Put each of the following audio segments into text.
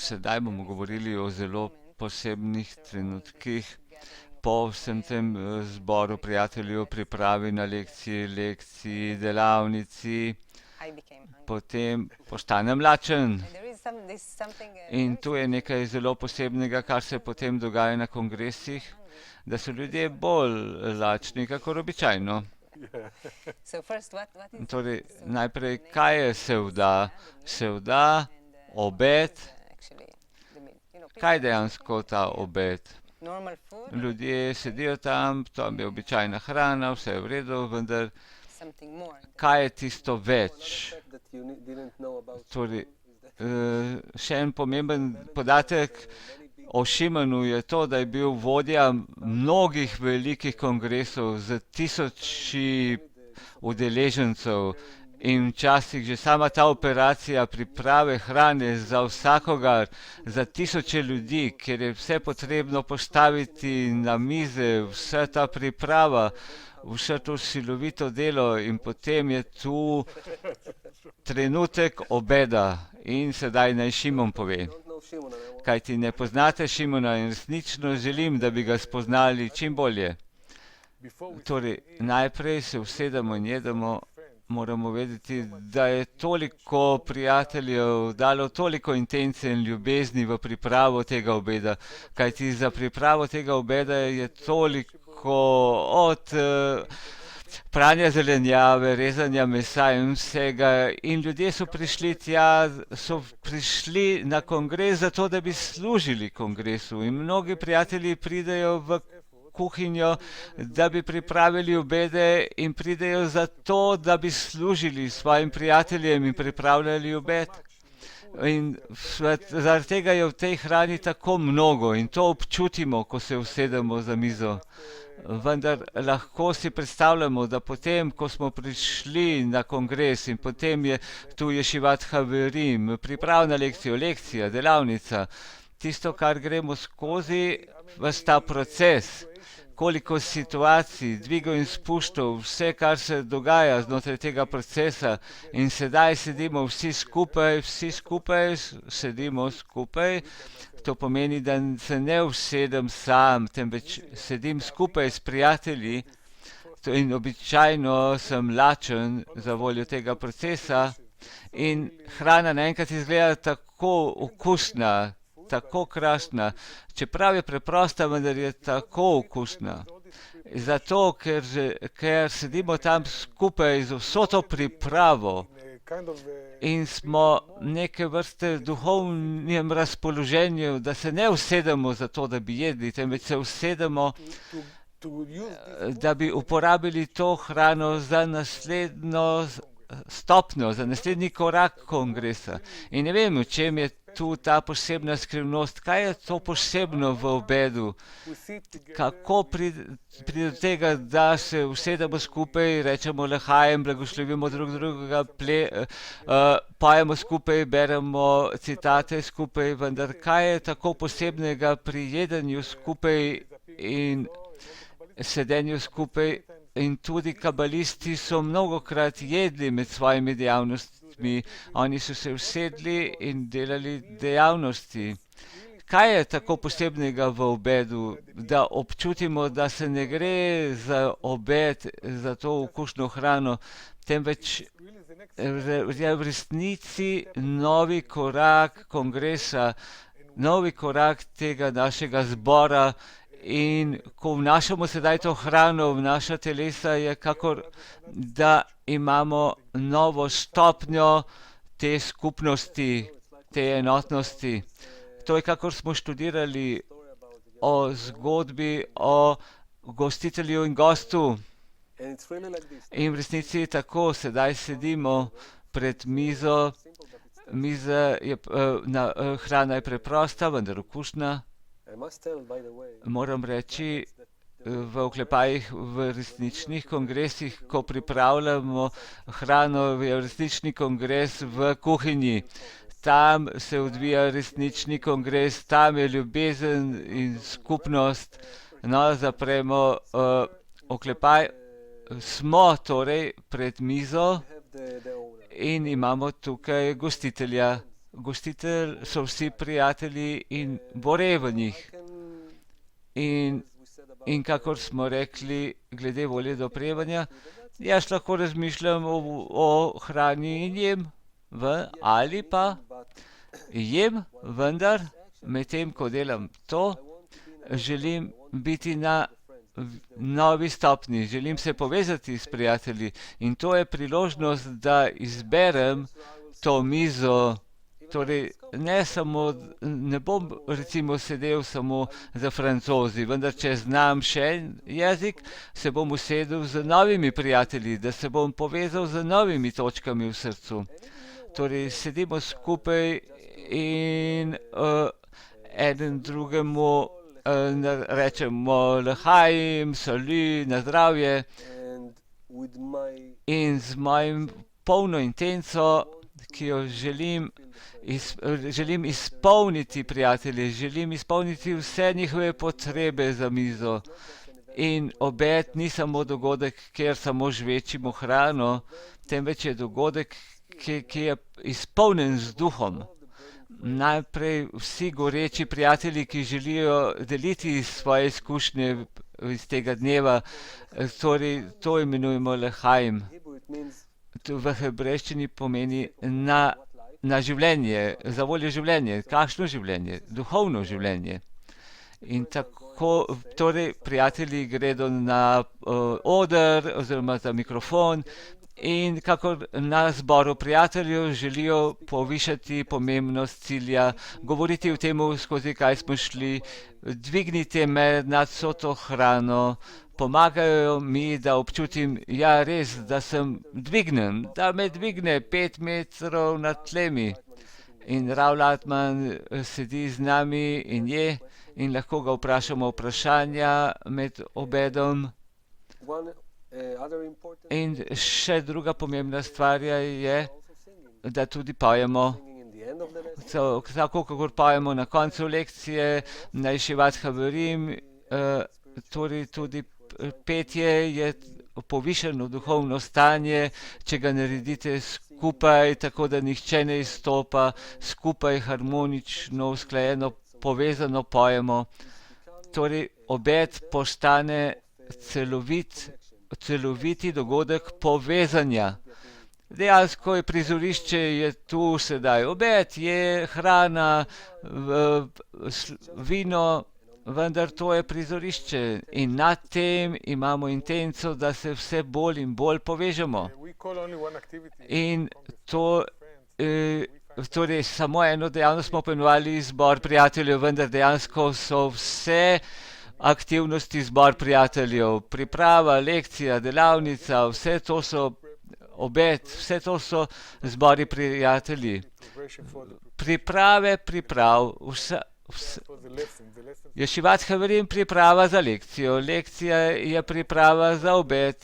Sedaj bomo govorili o zelo posebnih trenutkih po vsem tem zboru prijateljev, pripravi na lekciji, delavnici, potem postanem lačen. In tu je nekaj zelo posebnega, kar se potem dogaja na kongresih, da so ljudje bolj lačni, kakor običajno. Torej, najprej, kaj je sevda? Sevda, obed. Kaj je dejansko ta obed? Ljudje sedijo tam je običajna hrana, vse je v redu, vendar kaj je tisto več? Torej, še en pomemben podatek o Šimonu je to, da je bil vodja mnogih velikih kongresov z tisoči udeležencev in včasih že sama ta operacija priprave hrane za vsakogar, za tisoče ljudi, ker je vse potrebno postaviti na mize, vsa ta priprava, vse to silovito delo in potem je tu trenutek obeda in sedaj naj Šimon pove. Kajti ne poznate Šimona in resnično želim, da bi ga spoznali čim bolje. Torej, najprej se usedemo in jedemo, moramo vedeti, da je toliko prijateljev dalo toliko intence in ljubezni v pripravo tega obeda, kajti za pripravo tega obeda je toliko od pranja zelenjave, rezanja mesa in vsega in ljudje so prišli tja, so prišli na kongres zato, da bi služili kongresu in mnogi prijatelji pridejo v kuhinjo, da bi pripravili obede in pridejo zato, da bi služili svojim prijateljem in pripravljali obed. In zaradi tega je v tej hrani tako mnogo in to občutimo, ko se usedemo za mizo. Vendar lahko si predstavljamo, da potem, ko smo prišli na kongres in potem je tu Ješivat Haverim, pripravna lekcija, delavnica, tisto, kar gremo skozi, ves ta proces, koliko situacij, dvigov in spuštov, vse, kar se dogaja znotraj tega procesa in sedaj sedimo vsi skupaj, sedimo skupaj. To pomeni, da se ne usedem sam, temveč sedim skupaj s prijatelji in običajno sem lačen za voljo tega procesa in hrana naenkrat izgleda tako okusna, tako krasna, čeprav je preprosta, vendar je tako okusna. Zato, ker sedimo tam skupaj z vso to pripravo in smo neke vrste duhovnem razpoloženju, da se ne usedemo zato, da bi jedli, temveč se usedemo, da bi uporabili to hrano za naslednjo stopnjo, za naslednji korak kongresa. In ne vem, v čem je tu ta posebna skrivnost, kaj je to posebno v obedu, kako pride do tega, da se usedemo skupaj, rečemo lehajem, blagoslovimo drug drugega, pojemo skupaj, beremo citate skupaj, vendar kaj je tako posebnega pri jedenju skupaj in sedenju skupaj. In tudi kabalisti so mnogokrat jedli med svojimi dejavnostmi, oni so se usedli in delali dejavnosti. Kaj je tako posebnega v obedu, da občutimo, da se ne gre za obed, za to okusno hrano, temveč je v resnici novi korak kongresa, novi korak tega našega zbora. In ko vnašamo sedaj to hrano v naša telesa, je kakor, da imamo novo stopnjo te skupnosti, te enotnosti. To je, kakor smo študirali o zgodbi o gostitelju in gostu. In v resnici je tako, sedaj sedimo pred mizo, hrana je preprosta, vendar okusna. Moram reči, v oklepajih v resničnih kongresih, ko pripravljamo hrano, je resnični kongres v kuhinji. Tam se odvija resnični kongres, tam je ljubezen in skupnost. No, zapremo oklepaj. Smo torej pred mizo in imamo tukaj gostitelja. gostitelj, so vsi prijatelji in bore v njih. In kakor smo rekli, glede volje do prejemanja, jaz lahko razmišljam o hrani in jem, ali pa jem, vendar medtem, ko delam to, želim biti na novi stopni, želim se povezati s prijatelji in to je priložnost, da izberem to mizo. Torej, ne bom recimo sedel samo za Francozi, vendar če znam še en jezik, se bom usedel z novimi prijatelji, da se bom povezal z novimi točkami v srcu. Torej, sedimo skupaj in eden drugemu rečemo l'chaim, salut, na zdravje in z mojim polno intenco, ki jo želim izpolniti prijatelje, želim izpolniti vse njihove potrebe za mizo. In obed ni samo dogodek, kjer samo žvečimo hrano, temveč je dogodek, ki je izpolnjen z duhom. Najprej vsi goreči prijatelji, ki želijo deliti svoje izkušnje iz tega dneva, torej to imenujemo l'chaim. To v hebrejščini pomeni na življenje, za voljo življenje. Kakšno življenje? Duhovno življenje. In tako, torej, prijatelji gredo na oder oziroma za mikrofon in kakor na zboru prijateljev želijo povišati pomembnost cilja, govoriti o tem, skozi kaj smo šli, dvignite me nad vso to hrano, pomagajo mi, da občutim, ja res, da sem dvignen, da me dvigne 5 metrov nad tlemi. In Rav Latman sedi z nami in je in lahko ga vprašamo vprašanja med obedom. In še druga pomembna stvar je, da tudi pojemo. Tako, kakor pojemo na koncu lekcije, na Yeshivat Haverim, torej tudi petje je povišeno duhovno stanje, če ga naredite skupaj, tako da nihče ne izstopa, skupaj harmonično, usklajeno, povezano pojemo. Torej, obed postane celoviti dogodek povezanja. Dejansko je prizorišče, je tu sedaj obed, je hrana, vino, vendar to je prizorišče in nad tem imamo intenco, da se vse bolj in bolj povežemo. In to, torej samo eno dejavnost smo poimenovali zbor prijateljev, vendar dejansko so vse aktivnosti zbor prijateljev, priprava, lekcija, delavnica, vse to so obed, vse to so zbori prijatelji. Priprav, Yeshivat Haverim priprava za lekcijo, lekcija je priprava za obed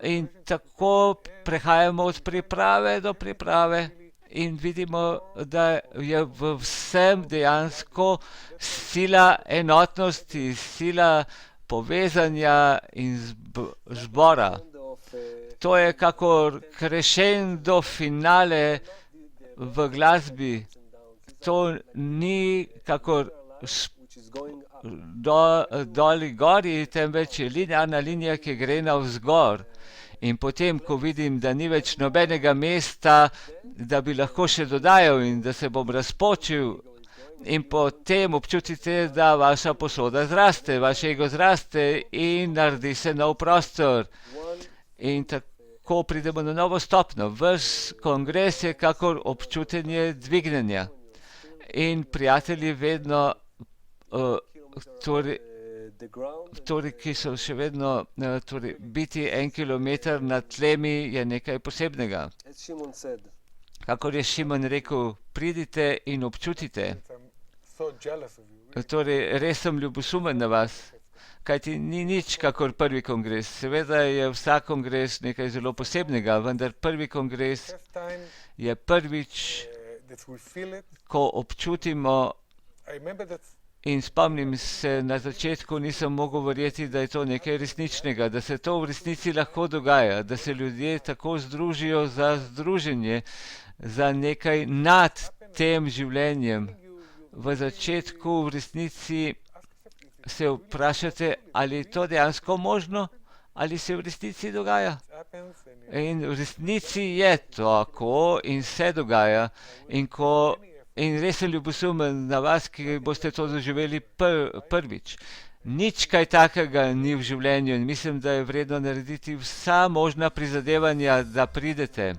in tako prehajamo od priprave do priprave in vidimo, da je v vsem dejansko sila enotnosti, sila povezanja in zbora. To je kakor crescendo finale v glasbi. To ni kakor doli gori, temveč je linearna linija, ki gre navzgor. In potem, ko vidim, da ni več nobenega mesta, da bi lahko še dodajal in da se bom razpočil, in potem občutite, da vaša posoda zraste, vaš ego zraste in naredi se nov prostor. In tako pridemo na novo stopno. Vaš kongres je kakor občutenje dvignenja. In prijatelji vedno, torej, ki so še vedno, torej, biti 1 kilometer nad tlemi je nekaj posebnega. Kakor je Šimon rekel, pridite in občutite. Torej, res sem ljubosumen na vas, kajti ni nič kakor prvi kongres. Seveda je vsak kongres nekaj zelo posebnega, vendar prvi kongres je prvič, ko občutimo. In spomnim se, na začetku nisem mogel verjeti, da je to nekaj resničnega, da se to v resnici lahko dogaja, da se ljudje tako združijo za združenje, za nekaj nad tem življenjem. V začetku v resnici se vprašate, ali je to dejansko možno, ali se v resnici dogaja. In v resnici je tako in se dogaja. In res sem ljubosumen na vas, ki boste to doživeli prvič. Nič kaj takega ni v življenju in mislim, da je vredno narediti vsa možna prizadevanja, da pridete.